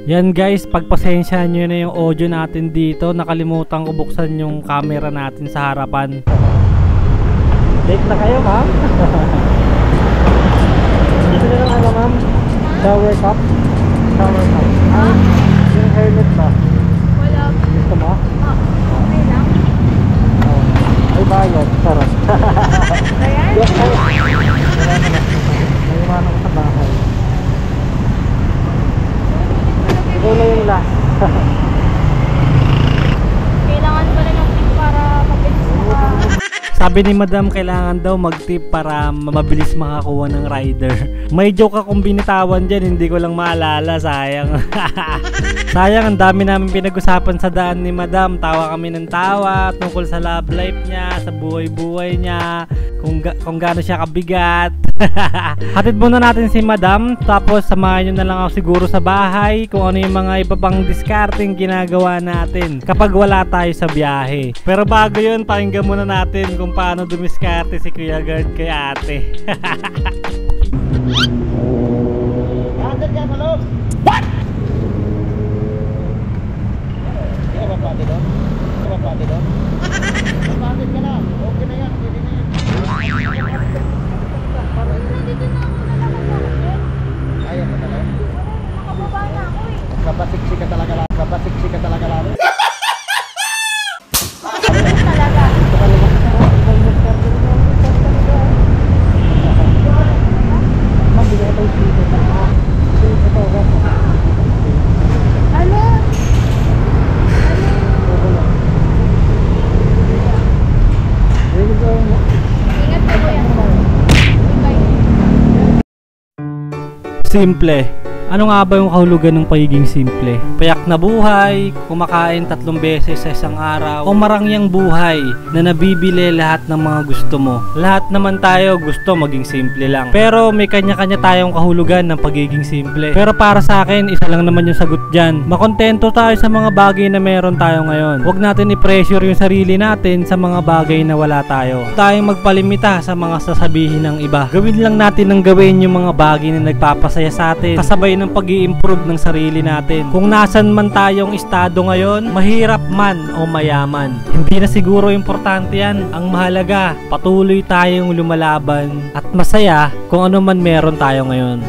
Yan guys, pagpasensyahan nyo na yung audio natin dito. Nakalimutan ko buksan yung camera natin sa harapan. Late na kayo, ma'am? Dito na lang ano, ma'am? Shower cup? Shower cup. Yung helmet ba? Wala. Gusto mo? Okay lang. Ay bayad, sarap. Ayan? Yes, ay. May iwanan ko sa bahay. Ikaw na yung last. Kailangan pa rin ng tip para mabilis maka... Sabi ni madam, kailangan daw mag-tip para mabilis makakuha ng rider. May joke akong binitawan dyan, hindi ko lang maalala, sayang. Sayang, ang dami namin pinag-usapan sa daan ni madam. Tawa kami ng tawa tungkol sa love life niya, sa buhay-buhay niya, kung gaano siya kabigat. Hatid muna natin si madam, tapos samahan nyo na lang ako siguro sa bahay kung ano yung mga iba pang discarding ginagawa natin kapag wala tayo sa biyahe. Pero bago yun, pakinggan muna natin kung paano dumiskarte si Kuya Guard kay ate. What? Mapapati doon? Mapapati doon? Mapapati ka na, okay na yan, pwede na yan. Nandito na ako na naman. Ayaw mo talaga? Nakababa na ako eh. Kapasiksi ka talaga lang. Kapasiksi ka talaga lang. Talaga. Ano? Ingat ka kuya. Simple. Ano nga ba yung kahulugan ng pagiging simple? Payak na buhay, kumakain 3 beses sa isang araw, o marangyang buhay na nabibili lahat ng mga gusto mo. Lahat naman tayo gusto maging simple lang. Pero may kanya-kanya tayong kahulugan ng pagiging simple. Pero para sa akin, isa lang naman yung sagot dyan. Makontento tayo sa mga bagay na meron tayo ngayon. Huwag natin i-pressure yung sarili natin sa mga bagay na wala tayo. Huwag tayong magpalimita sa mga sasabihin ng iba. Gawin lang natin ng gawin yung mga bagay na nagpapasaya sa atin, kasabay ng pag-i-improve ng sarili natin. Kung nasan man tayong estado ngayon, mahirap man o mayaman, hindi na siguro importante yan. Ang mahalaga, patuloy tayong lumalaban at masaya kung ano man meron tayo ngayon.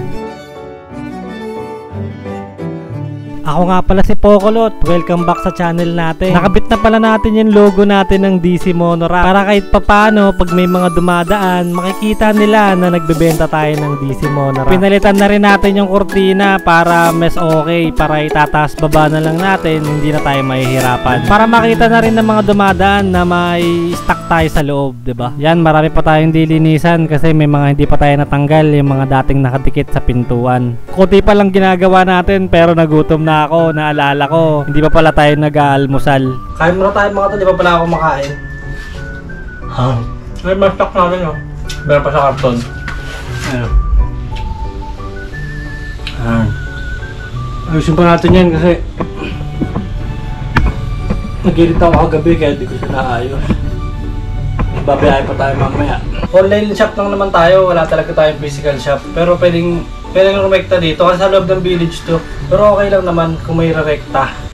Ako nga pala si Pocolot. Welcome back sa channel natin. Nakabit na pala natin yung logo natin ng DC Monorack para kahit papano pag may mga dumadaan, makikita nila na nagbebenta tayo ng DC Monorack. Pinalitan na rin natin yung kurtina para mas okay, para itataas baba na lang natin, hindi na tayo mahihirapan. Para makita na rin ng mga dumadaan na may stock tayo sa loob, 'di ba? Yan, marami pa tayong dilinisan kasi may mga hindi pa tayo natanggal, yung mga dating nakadikit sa pintuan. Kunti pa lang ginagawa natin pero nagutom na ako, naalala ko, hindi pa pala tayo nag-aalmusal. Kain muna tayo mga to, di pa pala ako makain. May mas stock natin yun. Meron pa sa karton. Ayusin pa natin yan kasi nag-irita ako kagabi kaya di ko siya naayos. Babayay pa tayo mamaya. Online shop lang naman tayo, wala talaga tayong physical shop. Pero pwedeng rumekta dito kasi sa loob ng village to. Pero okay lang naman kung may rekta.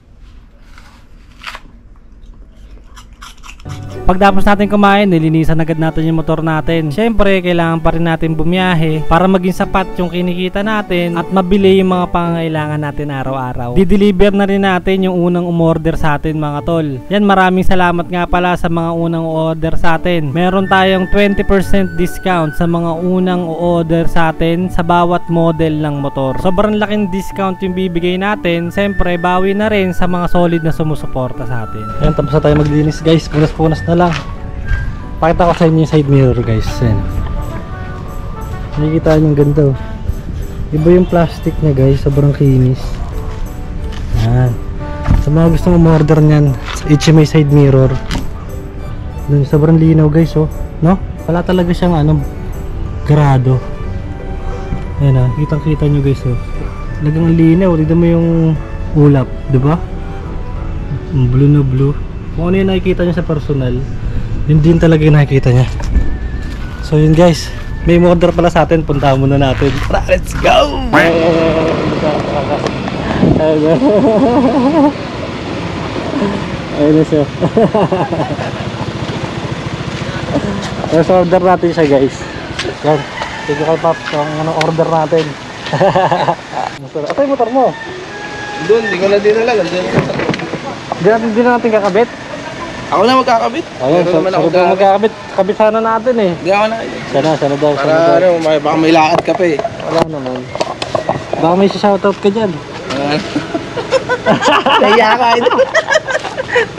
Pagtapos natin kumain, nilinisan agad natin yung motor natin. Siyempre, kailangan pa rin natin bumiyahe para maging sapat yung kinikita natin at mabili yung mga pangangailangan natin araw-araw. Di-deliver na rin natin yung unang umorder sa atin mga tol. Yan, maraming salamat nga pala sa mga unang order sa atin. Meron tayong 20% discount sa mga unang order sa atin sa bawat model ng motor. Sobrang laking discount yung bibigay natin. Siyempre, bawi na rin sa mga solid na sumusuporta sa atin. Yan, tapos na tayo maglinis guys. Punas-punas na lang. Pakita ko sa inyo yung side mirror guys. Yan. Nakikita nyo yung ganda oh. Iba yung plastic nya guys, sobrang kinis. Yan. Sa mga gustong umorder nyan, HMI side mirror, dun, sobrang linaw guys oh. No? Wala talaga siyang ano, grado. Yan ah, kitang kita nyo guys oh. Talagang linaw, tignan mo yung ulap, diba? Blue na blue. Kung ano yung nakikita nyo sa personal, yun din talaga yung nakikita niya. So yun guys, may order pala sa atin, punta muna natin. Tara, let's go! Ayun. Ayun na siya. Tapos order natin siya guys. Yan. Sige kay Pops ang order natin. Ito yung motor mo. Doon, di ko na dinala. Hindi na natin kakabit. Ako na magkakabit. Ayun, Meron naman ako sarap na magkakabit. Kabit sana natin eh. Hindi ako na. Sana daw. Para ano, baka may lakad ka pa eh. Wala naman. Baka may shoutout ka dyan. Naiya ka ito.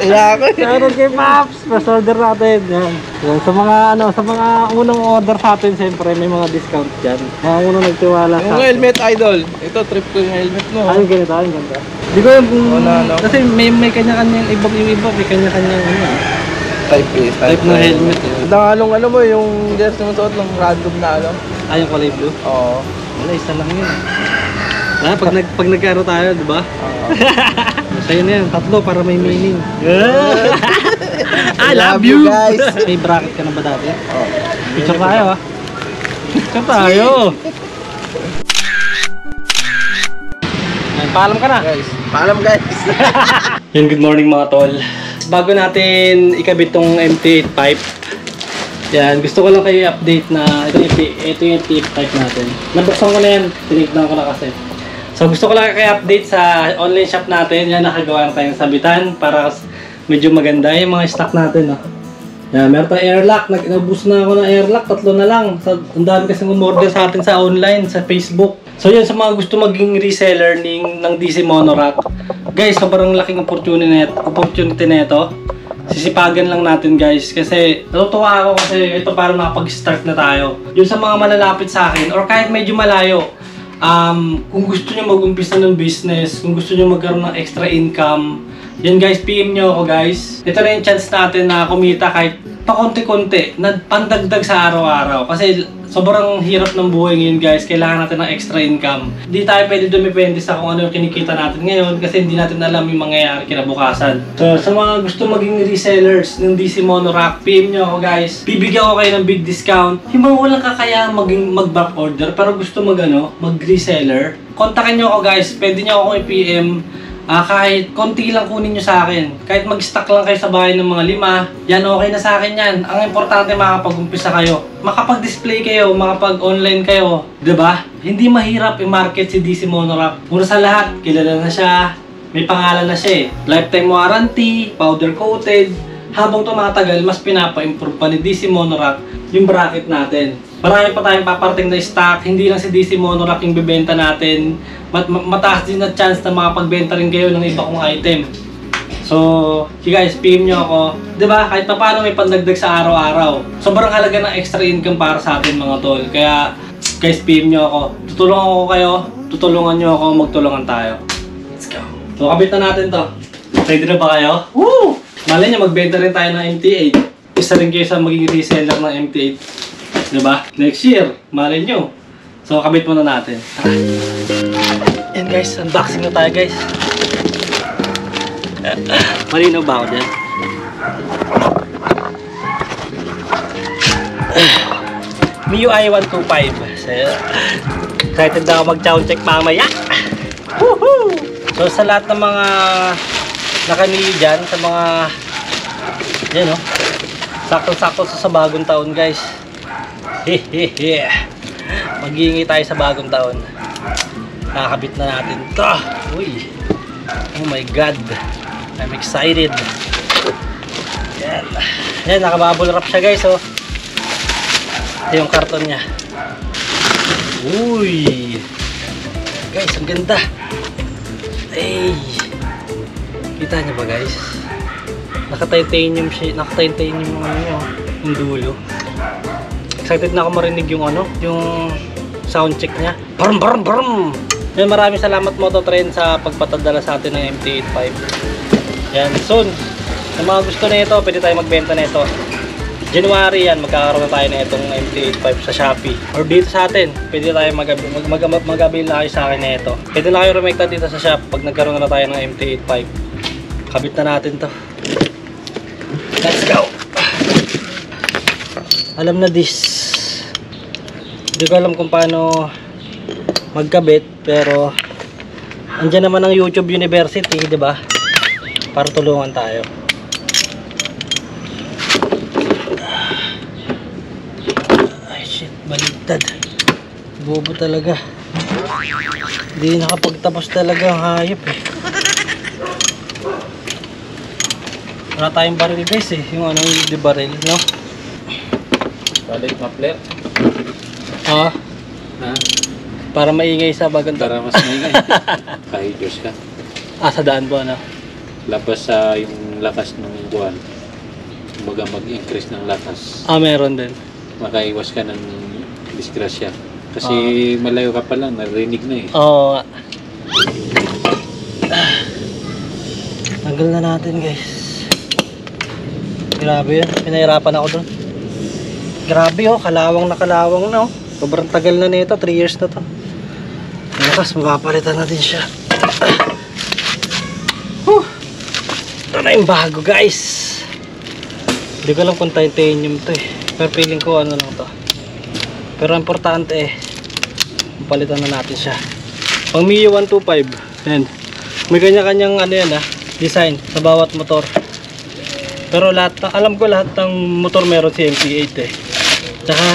Naiya ka eh. Shoutout kay Pops. Mas order natin. Yan. Yan. Sa mga unang order sa atin, siyempre may mga discount dyan. Mga unang nagtiwala sa Yung atin. helmet idol. Ito, trip ko yung helmet mo. Ay, ganito. Ay, ganito. Di ko yung Ano? kasi may kanya-kanyang yung iba may kanya-kanyang Type A. type ng helmet. Dangalong ano mo, yung jersey mo suot ng random na ano. Ay, yung kulay blue. Oo. Wala, isa lang yun. Pag nagkaro tayo, di ba? Sa'yo na yan, 3 para may meaning. I love you guys. May bracket ka na ba dati? Oo. Picture tayo ha. Picture tayo. Paalam ka na. Guys, paalam guys. Yan, good morning mga tol. Bago natin ikabit tong MT8 pipe, yan, gusto ko lang kayo i-update na ito yung MT8 pipe natin. Nabuksan ko na yan, tinignan ko na kasi. So gusto ko lang kayo update sa online shop natin. Yan, nakagawa na tayong sabitan para medyo maganda yung mga stock natin. Yan, meron tayong airlock. Nag-boost na ako ng airlock, 3 na lang. Ang dami kasi umorder sa atin sa online, sa Facebook. So yan, sa mga gusto maging reseller ng DC Monorack, guys, sobrang laking opportunity na ito. Sisipagan lang natin guys, kasi natutuwa ako kasi ito para nakapag-start na tayo. Yung sa mga malalapit sa akin, or kahit medyo malayo, kung gusto nyo mag-umpisa ng business, kung gusto nyo magkaroon ng extra income, yan guys, PM nyo ako guys. Ito na yung chance natin na kumita kahit pakonti-konti, na pandagdag sa araw-araw. Kasi sobrang hirap ng buhay ngayon guys, kailangan natin ng extra income. Hindi tayo pwede dumipende sa kung ano yung kinikita natin ngayon kasi hindi natin alam yung mangyayari kinabukasan. So sa mga gusto maging resellers ng DC Monorack, PM nyo ako guys. Bibigyan ko kayo ng big discount. Yung mga walang kakaya mag-back order pero gusto mag-reseller, kontakin nyo ako guys. Pwede nyo ako i-PM. Kahit konti lang kunin nyo sa akin. Kahit mag-stock lang kayo sa bahay ng mga 5, yan okay na sa akin yan. Ang importante makapag-umpisa kayo. Makapag-display kayo, makapag-online kayo. 'Di ba? Hindi mahirap i-market si DC Monorack. Muna sa lahat, kilala na siya. May pangalan na siya eh. Lifetime warranty, powder coated. Habang tumatagal, mas pinapa-improve pa ni DC Monorack yung bracket natin. Marami pa tayong paparating na stock. Hindi lang si DC Monorack yung bibenta natin. Mataas din na chance na makapagbenta rin kayo ng iba kong item. So, you guys, PM nyo ako. Diba? Kahit pa paano may pandagdag sa araw-araw. Sobrang halaga ng extra income para sa atin mga tol. Kaya, guys, PM nyo ako. Tutulungan ko kayo. Tutulungan nyo ako. Magtulungan tayo. Let's go. So, kabit na natin to. Ready na ba kayo? Woo! Malay nyo, magbenta rin tayo ng MT8. Isa rin kayo sa magiging reseller ng MT8. Diba? Next year, malay nyo. So, kabit muna natin. Yan guys, unboxing na tayo guys. Malinaw ba ako dyan? MIUI 125. So, excited na ako mag-sound check mamaya. Woohoo! So, sa lahat ng mga nakamili dyan, sa mga yan o, sakto-sakto sa bagong taon guys. Hehehe. Mag-iingi tayo sa bagong taon. Nakakabit na natin to. Uy. Oh my god. I'm excited. Yan. Yan, nakabubble wrap siya guys oh. Ito yung karton niya. Uy. Guys, ang ganda. Ay. Kita niyo ba guys? Naka-titanium siya, naka-titanium yung ano niya, yung dulo. Excited na ako marinig yung ano, yung sound check niya. Brum brum brum. Yan, maraming salamat Mototrend sa pagpatadala sa atin ng MT85. Yan, soon. Sa mga gusto na ito, pwede tayo magbenta na ito. January yan, magkakaroon na tayo na itong MT85 sa Shopee. Or dito sa atin, pwede tayo mag-avail na kayo sa akin na ito. Pwede na kayo rumekta dito sa shop pag nagkaroon na tayo ng MT85. Kabit na natin to. Let's go! Alam na this. Hindi ko alam kung paano magkabit, pero Andiyan naman ang YouTube University, di ba? Para tulungan tayo. Ay shit, baligtad. Bobo talaga. Hindi nakapagtapos talaga ang hayop eh. Wala tayong baril guys eh. Yung ano yung di baril, no? Balik mapler. Ah, Ha? para maingay sa bagong Para mas maingay. Kahit Diyos ka. Ah, sa daan po, ano? Labas sa yung lakas ng buwan. Kumbaga mag-increase ng lakas. Ah, meron din. Makaiwas ka ng disgrasya. Kasi malayo ka pa lang, narinig na eh. Oo nga. Tanggal na natin guys. Grabe yun. Pinahirapan ako dun. Grabe oh. Kalawang na oh. Sobrang tagal na nito. 3 years na to. Lakas, mapapalitan natin siya. Ito na yung bago guys. Hindi ko alam kung titanium to eh. Pero feeling ko ano lang to. Pero importante eh, palitan na natin siya. Pang Mio 125, yan. May kanya-kanyang ano yan design sa bawat motor. Pero lahat, alam ko lahat ng motor meron si MT8 eh. Tsaka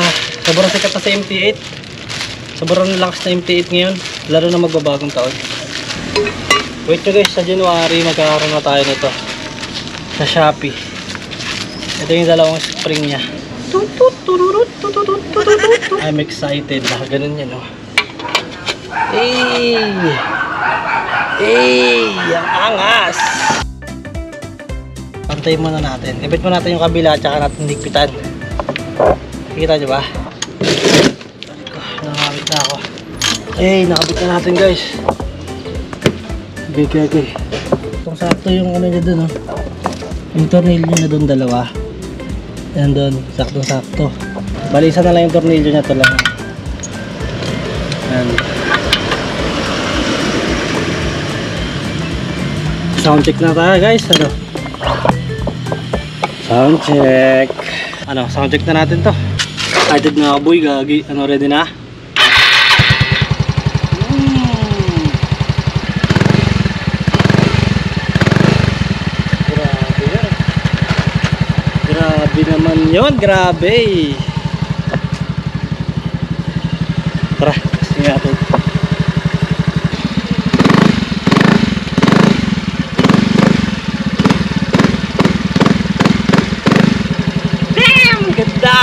sobrang sikat na sa MT8. Sobrang lakas na MT8 ngayon, lalo na magbabagong taon. Wait nyo guys, sa January magkakaroon na tayo nito sa Shopee. Ito yung dalawang spring niya. I'm excited. Ganun yan, oh. Ang angas! Pantayin muna natin. Ipit mo natin yung kabila, tsaka natin higpitan. Kita nyo ba? Nakabit na ako. Nakabit na natin, guys. Okay. Kung sakto yung ano niya dun, oh. Yung tornilyo niya dun, dalawa. Yan doon, sakto-sakto. Bali, isa na lang yung tornilyo niya, to lang. Yan. Sound check na tayo guys, ano? Sound check. Ano, sound check na natin to. Excited na boy, gagi. Ano, ready na? Grabe naman yun, grabe. Tara, kasi natin. Damn, ganda.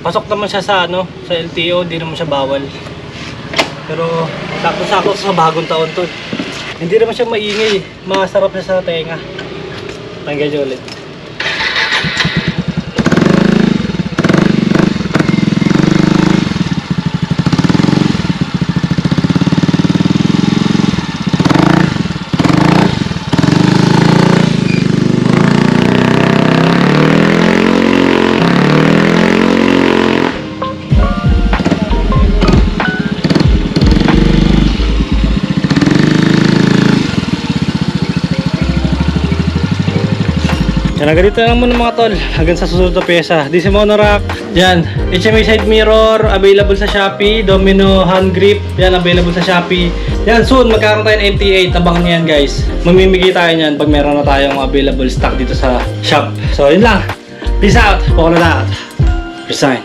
Pasok naman siya sa ano, sa LTO, di naman siya bawal. Pero sakto-sakto sa bagong taon to. Hindi naman siya maingay, masarap siya sa tenga. Tanggal niyo ulit. Yan, hanggang dito lang muna mga tol. Hanggang sa susunod na pyesa. DC Monorack. Yan. HMI side mirror. Available sa Shopee. Domino hand grip. Yan. Available sa Shopee. Yan. Soon magkakaroon tayo ng MT8. Abangan nyo yan guys. Mamimigay tayo yan pag meron na tayong available stock dito sa shop. So yun lang. Peace out. Pukula na. Resign.